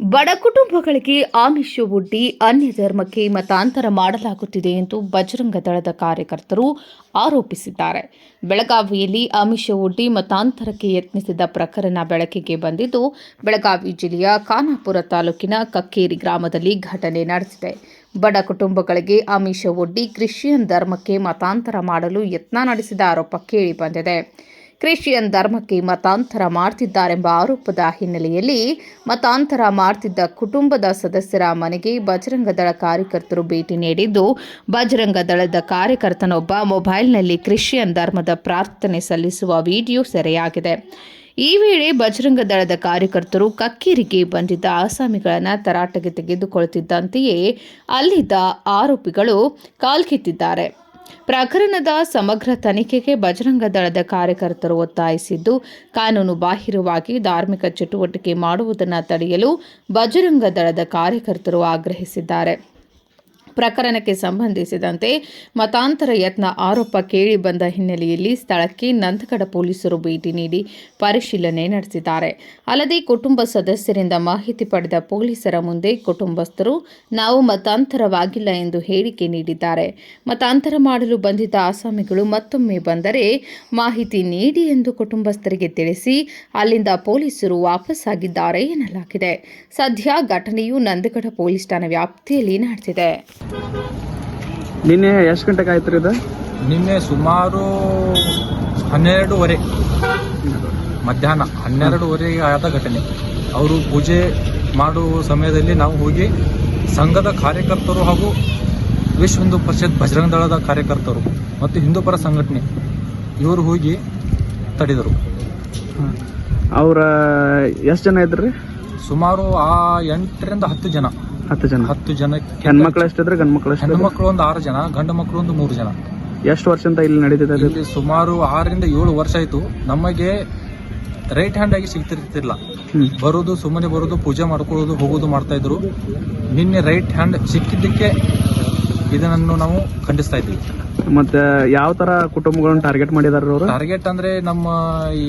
ಬಡ ಕುಟುಂಬಗಳಿಗೆ ಆಮಿಷವೊಡ್ಡಿ ಅನ್ಯ ಧರ್ಮಕ್ಕೆ ಮತಾಂತರ ಮಾಡಲಾಗುತ್ತಿದೆ ಎಂದು ಬಜರಂಗ ದಳದ ಕಾರ್ಯಕರ್ತರು ಆರೋಪಿಸಿದ್ದಾರೆ. ಬೆಳಗಾವಿಯಲ್ಲಿ ಆಮಿಷವೊಡ್ಡಿ ಮತಾಂತರಕ್ಕೆ ಯತ್ನಿಸಿದ ಪ್ರಕರಣ ಬೆಳಕಿಗೆ ಬಂದಿದ್ದು, ಬೆಳಗಾವಿ ಜಿಲ್ಲೆಯ ಖಾನಾಪುರ ತಾಲೂಕಿನ ಕಕ್ಕೇರಿ ಗ್ರಾಮದಲ್ಲಿ ಘಟನೆ ನಡೆದಿದೆ. ಬಡ ಕುಟುಂಬಗಳಿಗೆ ಆಮಿಷವೊಡ್ಡಿ ಕ್ರಿಶ್ಚಿಯನ್ ಧರ್ಮಕ್ಕೆ ಮತಾಂತರ ಮಾಡಲು ಯತ್ನ ನಡೆಸಿದ ಆರೋಪ ಕೇಳಿಬಂದಿದೆ. ಕ್ರಿಶ್ಚಿಯನ್ ಧರ್ಮಕ್ಕೆ ಮತಾಂತರ ಮಾಡ್ತಿದ್ದಾರೆಂಬ ಆರೋಪದ ಹಿನ್ನೆಲೆಯಲ್ಲಿ ಮತಾಂತರ ಮಾಡ್ತಿದ್ದ ಕುಟುಂಬದ ಸದಸ್ಯರ ಮನೆಗೆ ಬಜರಂಗ ದಳ ಕಾರ್ಯಕರ್ತರು ಭೇಟಿ ನೀಡಿದ್ದು, ಬಜರಂಗ ದಳದ ಕಾರ್ಯಕರ್ತನೊಬ್ಬ ಮೊಬೈಲ್ನಲ್ಲಿ ಕ್ರಿಶ್ಚಿಯನ್ ಧರ್ಮದ ಪ್ರಾರ್ಥನೆ ಸಲ್ಲಿಸುವ ವಿಡಿಯೋ ಸೆರೆಯಾಗಿದೆ. ಈ ವೇಳೆ ಬಜರಂಗ ದಳದ ಕಾರ್ಯಕರ್ತರು ಕಕ್ಕೇರಿಗೆ ಬಂದಿದ್ದ ಆಸಾಮಿಗಳನ್ನು ತರಾಟೆಗೆ ತೆಗೆದುಕೊಳ್ಳುತ್ತಿದ್ದಂತೆಯೇ ಅಲ್ಲಿದ್ದ ಆರೋಪಿಗಳು ಕಾಲ್ಕಿತ್ತಿದ್ದಾರೆ. ಪ್ರಕರಣದ ಸಮಗ್ರ ತನಿಖೆಗೆ ಬಜರಂಗ ದಳದ ಕಾರ್ಯಕರ್ತರು ಒತ್ತಾಯಿಸಿದ್ದು, ಕಾನೂನು ಬಾಹಿರವಾಗಿ ಧಾರ್ಮಿಕ ಚಟುವಟಿಕೆ ಮಾಡುವುದನ್ನು ತಡೆಯಲು ಬಜರಂಗ ದಳದ ಕಾರ್ಯಕರ್ತರು ಆಗ್ರಹಿಸಿದ್ದಾರೆ. ಪ್ರಕರಣಕ್ಕೆ ಸಂಬಂಧಿಸಿದಂತೆ ಮತಾಂತರ ಯತ್ನ ಆರೋಪ ಕೇಳಿ ಬಂದ ಹಿನ್ನೆಲೆಯಲ್ಲಿ ಸ್ಥಳಕ್ಕೆ ನಂದಗಡ ಪೊಲೀಸರು ಭೇಟಿ ನೀಡಿ ಪರಿಶೀಲನೆ ನಡೆಸಿದ್ದಾರೆ. ಅಲ್ಲದೆ ಕುಟುಂಬ ಸದಸ್ಯರಿಂದ ಮಾಹಿತಿ ಪಡೆದ ಪೊಲೀಸರ ಮುಂದೆ ಕುಟುಂಬಸ್ಥರು ನಾವು ಮತಾಂತರವಾಗಿಲ್ಲ ಎಂದು ಹೇಳಿಕೆ ನೀಡಿದ್ದಾರೆ. ಮತಾಂತರ ಮಾಡಲು ಬಂದಿದ್ದ ಆಸಾಮಿಗಳು ಮತ್ತೊಮ್ಮೆ ಬಂದರೆ ಮಾಹಿತಿ ನೀಡಿ ಎಂದು ಕುಟುಂಬಸ್ಥರಿಗೆ ತಿಳಿಸಿ ಅಲ್ಲಿಂದ ಪೊಲೀಸರು ವಾಪಸ್ಸಾಗಿದ್ದಾರೆ ಎನ್ನಲಾಗಿದೆ. ಸದ್ಯ ಘಟನೆಯು ನಂದಗಡ ಪೊಲೀಸ್ ಠಾಣಾ ವ್ಯಾಪ್ತಿಯಲ್ಲಿ ನಡೆದಿದೆ. ನಿನ್ನೆ ಎಷ್ಟು ಗಂಟೆಗೆ ಆಯ್ತು ಇದು? ನಿನ್ನೆ ಸುಮಾರು 12:30 ಮಧ್ಯಾಹ್ನ 12:30 ಆದ ಘಟನೆ. ಅವರು ಪೂಜೆ ಮಾಡುವ ಸಮಯದಲ್ಲಿ ನಾವು ಹೋಗಿ ಸಂಘದ ಕಾರ್ಯಕರ್ತರು ಹಾಗೂ ವಿಶ್ವ ಹಿಂದೂ ಪರಿಷತ್ ಬಜರಂಗ ದಳದ ಕಾರ್ಯಕರ್ತರು ಮತ್ತು ಹಿಂದೂ ಪರ ಸಂಘಟನೆ ಇವರು ಹೋಗಿ ತಡೆದರು. ಅವ್ರ ಎಷ್ಟು ಜನ ಇದ್ರಿ? ಸುಮಾರು 8 ರಿಂದ 10 ಜನ. 10 ಜನ. ಹೆಣ್ಮಕ್ಳು ಎಷ್ಟಿದ್ರೆ ಗಂಡು ಮಕ್ಕಳು? ಹೆಣ್ಮಕ್ಳು ಒಂದು 6 ಜನ, ಗಂಡು ಮಕ್ಕಳು ಒಂದು 3 ಜನ. ಎಷ್ಟು ವರ್ಷದಿಂದ ಇಲ್ಲಿ ನಡೀತಿದೆ? ಇಲ್ಲಿ ಸುಮಾರು 6 ರಿಂದ 7 ವರ್ಷ ಆಯ್ತು. ನಮಗೆ ರೈಟ್ ಹ್ಯಾಂಡ್ ಆಗಿ ಸಿಗ್ತಿರ್ತಿಲ್ಲ. ಬರೋದು ಸುಮ್ಮನೆ ಬರೋದು, ಪೂಜೆ ಮಾಡ್ಕೊಳ್ಳೋದು, ಹೋಗೋದು ಮಾಡ್ತಾ ಇದ್ರು. ನಿನ್ನೆ ರೈಟ್ ಹ್ಯಾಂಡ್ ಸಿಕ್ಕಿದ್ದಕ್ಕೆ ಇದನ್ನು ನಾವು ಖಂಡಿಸ್ತಾ ಇದ್ದೀವಿ. ಮತ್ತೆ ಯಾವ ತರ ಕುಟುಂಬಗಳನ್ನು ಟಾರ್ಗೆಟ್ ಮಾಡಿದಾರ ಅವರು? ಟಾರ್ಗೆಟ್ ಅಂದ್ರೆ ನಮ್ಮ ಈ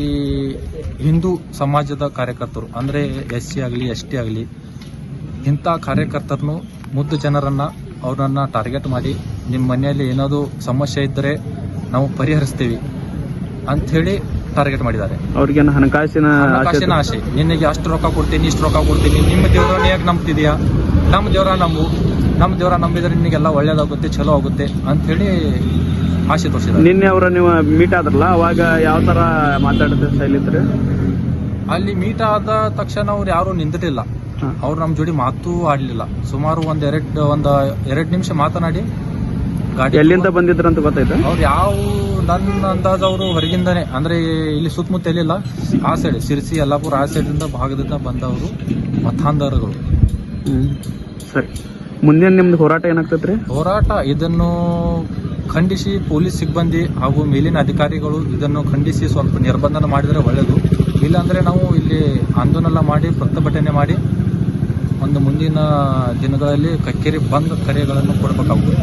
ಹಿಂದೂ ಸಮಾಜದ ಕಾರ್ಯಕರ್ತರು, ಅಂದ್ರೆ SC ಆಗಲಿ ST ಆಗಲಿ ಇಂಥ ಕಾರ್ಯಕರ್ತರನ್ನು, ಮುದ್ದು ಜನರನ್ನ ಅವರನ್ನ ಟಾರ್ಗೆಟ್ ಮಾಡಿ ನಿಮ್ಮ ಮನೆಯಲ್ಲಿ ಏನಾದರೂ ಸಮಸ್ಯೆ ಇದ್ದರೆ ನಾವು ಪರಿಹರಿಸ್ತೀವಿ ಅಂಥೇಳಿ ಟಾರ್ಗೆಟ್ ಮಾಡಿದ್ದಾರೆ. ಅವ್ರಿಗೆ ಹಣಕಾಸಿನ ಆಸೆ, ನಿನಗೆ ಅಷ್ಟು ರೊಕ್ಕ ಕೊಡ್ತೀನಿ, ಇಷ್ಟು ರೊಕ್ಕ ಕೊಡ್ತೀನಿ, ನಿಮ್ಮ ದೇವರನ್ನ ಹೇಗೆ ನಂಬ್ತಿದೀಯಾ? ನಮ್ಮ ದೇವರ ನಂಬಿದ್ರೆ ನಿನಗೆಲ್ಲ ಒಳ್ಳೇದಾಗುತ್ತೆ, ಚಲೋ ಆಗುತ್ತೆ ಅಂಥೇಳಿ ಆಸೆ ತೋರಿಸಿದ್ದಾರೆ. ನಿನ್ನೆ ಅವರ ನೀವು ಮೀಟ್ ಆದ್ರಲ್ಲ, ಅವಾಗ ಯಾವ ತರ ಮಾತಾಡಿದ್ರೆ ಶೈಲಿ ಇದ್ರೆ? ಅಲ್ಲಿ ಮೀಟ್ ಆದ ತಕ್ಷಣ ಅವ್ರು ಯಾರು ನಿಂದಿರಲಿಲ್ಲ. ಅವ್ರು ನಮ್ಮ ಜೋಡಿ ಮಾತು ಆಡ್ಲಿಲ್ಲ. ಸುಮಾರು ಎರಡು ನಿಮಿಷ ಮಾತನಾಡಿ ಗಾಡಿ ಎಲ್ಲಿಂದ ಬಂದಿದ್ರು ಅಂತ ಗೊತ್ತಾಯ್ತು? ಅವ್ರು ನನ್ನ ಅಂದಾಜು ಅವರು ಹೊರಗಿಂದಾನೆ, ಅಂದ್ರೆ ಇಲ್ಲಿ ಸುತ್ತಮುತ್ತ ಎಲ್ಲಿಲ್ಲ, ಆ ಸೈಡ್ ಸಿರ್ಸಿ ಯಲ್ಲಾಪುರ ಆ ಸೈಡ್ ಭಾಗದಿಂದ ಬಂದವರು ಮತಾಂಧರುಗಳು. ಸರಿ, ಮುಂದೆ ನಿಮ್ದು ಹೋರಾಟ ಏನಾಗ್ತೈತ್ರಿ? ಹೋರಾಟ ಇದನ್ನು ಖಂಡಿಸಿ ಪೊಲೀಸ್ ಸಿಬ್ಬಂದಿ ಹಾಗೂ ಮೇಲಿನ ಅಧಿಕಾರಿಗಳು ಇದನ್ನು ಖಂಡಿಸಿ ಸ್ವಲ್ಪ ನಿರ್ಬಂಧನ ಮಾಡಿದರೆ ಒಳ್ಳೆಯದು. ಇಲ್ಲಾಂದ್ರೆ ನಾವು ಇಲ್ಲಿ ಆಂದೋಲನ ಮಾಡಿ ಪ್ರತಿಭಟನೆ ಮಾಡಿ ಮುಂದಿನ ದಿನಗಳಲ್ಲಿ ಕಕ್ಕೇರಿ ಬಂದ್ ಕರೆಗಳನ್ನು ಕೊಡಬೇಕಾಗುತ್ತದೆ.